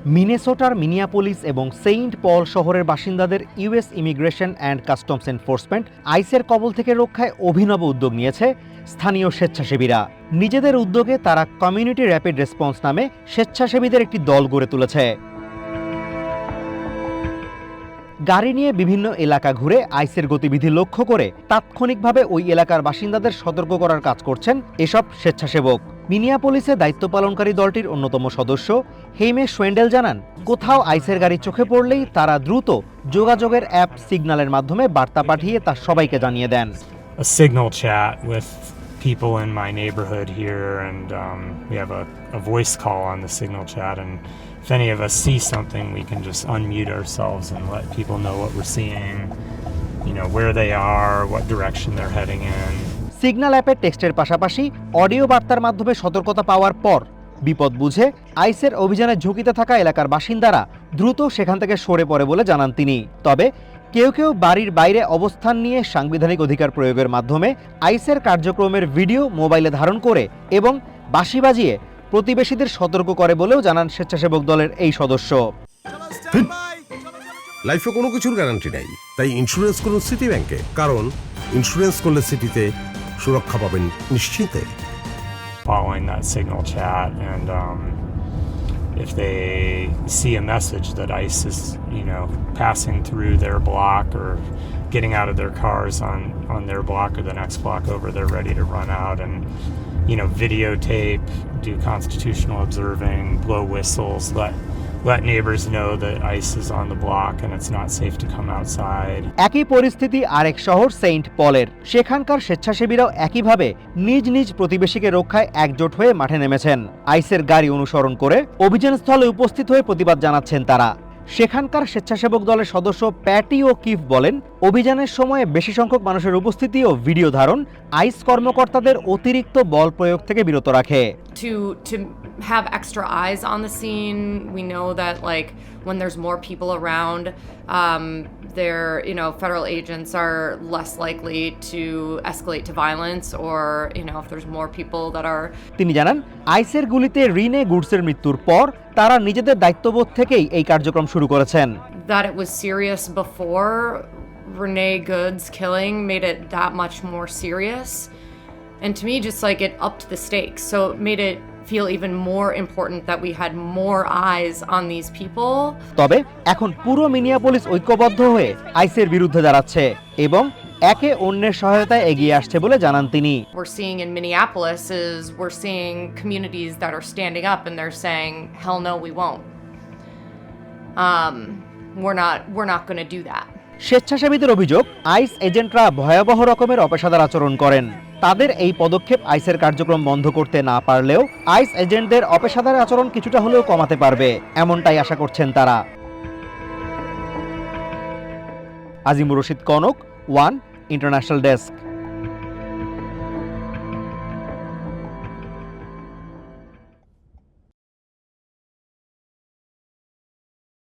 মিনেসোটার Minneapolis এবং Saint Paul শহরের বাসিন্দাদের US immigration and customs enforcement আইসের কবল থেকে রক্ষায় অভিনব উদ্যোগ নিয়েছে স্থানীয় স্বেচ্ছাসেবীরা। নিজেদের উদ্যোগে তারা কমিউনিটি র্যাপিড রেসপন্স নামে স্বেচ্ছাসেবীদের একটি দল গড়ে তুলেছে। গাড়ি নিয়ে বিভিন্ন এলাকা ঘুরে আইসের গতিবিধি লক্ষ্য করে তাৎক্ষণিকভাবে ওই এলাকার বাসিন্দাদের সতর্ক করার কাজ করছেন এসব স্বেচ্ছাসেবক। মিনিয়াপোলিসে দায়িত্ব পালনকারী দলটির অন্যতম সদস্য হেইমে সোয়েন্ডেল জানান, কোথাও আইসের গাড়ি চোখে পড়লেই তারা দ্রুত যোগাযোগের অ্যাপ সিগন্যালের মাধ্যমে বার্তা পাঠিয়ে তা সবাইকে জানিয়ে দেন। A signal chat with people in my neighborhood here, and we have a voice call on the signal chat, and if any of us see something, we can just unmute ourselves and let people know what we're seeing, you know, where they are, what direction they're heading in. Signal অ্যাপে টেক্সটের পাশাপাশি audio বার্তার মাধ্যমে সতর্কতা পাওয়ার পর বিপদ বুঝে আইসের অভিযানে ঝুঁকিতে থাকা এলাকার বাসিন্দারা দ্রুত সেখান থেকে সরে পড়ে বলে জানান তিনি। তবে কেউ কেউ বাড়ির বাইরে অবস্থান নিয়ে সাংবিধানিক অধিকার প্রয়োগের মাধ্যমে আইসের কার্যক্রমের ভিডিও মোবাইলে ধারণ করে এবং বাঁশি বাজিয়ে প্রতিবেশীদের সতর্ক করে বলেও জানান স্বেচ্ছাসেবক দলের এই সদস্য। লাইফে কোনো কিছুর গ্যারান্টি নেই, তাই ইন্স্যুরেন্স করুন সিটি ব্যাংকে, কারণ ইন্স্যুরেন্স করলে সিটিতে সুরক্ষা পাবেন নিশ্চিন্তে। Following that signal chat, and if they see a message that ICE is, you know, passing through their block or getting out of their cars on their block or the next block over, they're ready to run out and, you know, videotape, do constitutional observing, blow whistles, let neighbors know that ICE is on the block and it's not safe to come outside. একই পরিস্থিতি আরেক শহর Saint পলের। সেখানকার স্বেচ্ছাসেবীরাও একইভাবে নিজ নিজ প্রতিবেশীকে রক্ষায় একজোট হয়ে মাঠে নেমেছেন। আইসের গাড়ি অনুসরণ করে অভিযানস্থলে উপস্থিত হয়ে প্রতিবাদ জানাচ্ছেন তারা। সেখানকার স্বেচ্ছাসেবক দলের সদস্য প্যাটি ও কিফ বলেন, অভিযানের সময়ে বেশি সংখ্যক মানুষের উপস্থিতি ও ভিডিও ধারণ আইস কর্মকর্তাদের অতিরিক্ত বল প্রয়োগ থেকে বিরত রাখে। To have extra eyes on the scene, we know that like when there's more people around, federal agents are less likely to escalate to violence, or if there's more people that are. তিনি জানান, আইসের গুলিতে রিনে গুডসের মৃত্যুর পর তারা নিজেদের দায়িত্ববোধ থেকেই এই কার্যক্রম শুরু করেছেন। That it was serious before Renee Goods killing made it that much more serious, and to me just like it upped the stakes, so it made it feel even more important that we had more eyes on these people. তবে এখন পুরো Minneapolis ঐক্যবদ্ধ হয়ে আইসের বিরুদ্ধে দাঁড়াচ্ছে এবং একে অন্যের সহায়তায় এগিয়ে আসছে বলে জানান তিনি। We're seeing in Minneapolis is we're seeing communities that are standing up and they're saying hell no we won't. We're not going to do that. স্বেচ্ছাসেবীদের অভিযোগ, আইস এজেন্টরা ভয়াবহ রকমের অপেশাদার আচরণ করেন। তাদের এই পদক্ষেপ আইসের কার্যক্রম বন্ধ করতে না পারলেও আইস এজেন্টদের অপেশাদার আচরণ কিছুটা হলেও কমাতে পারবে, এমনটাই আশা করছেন তারা। Azimur Rashid Kanak, one international desk.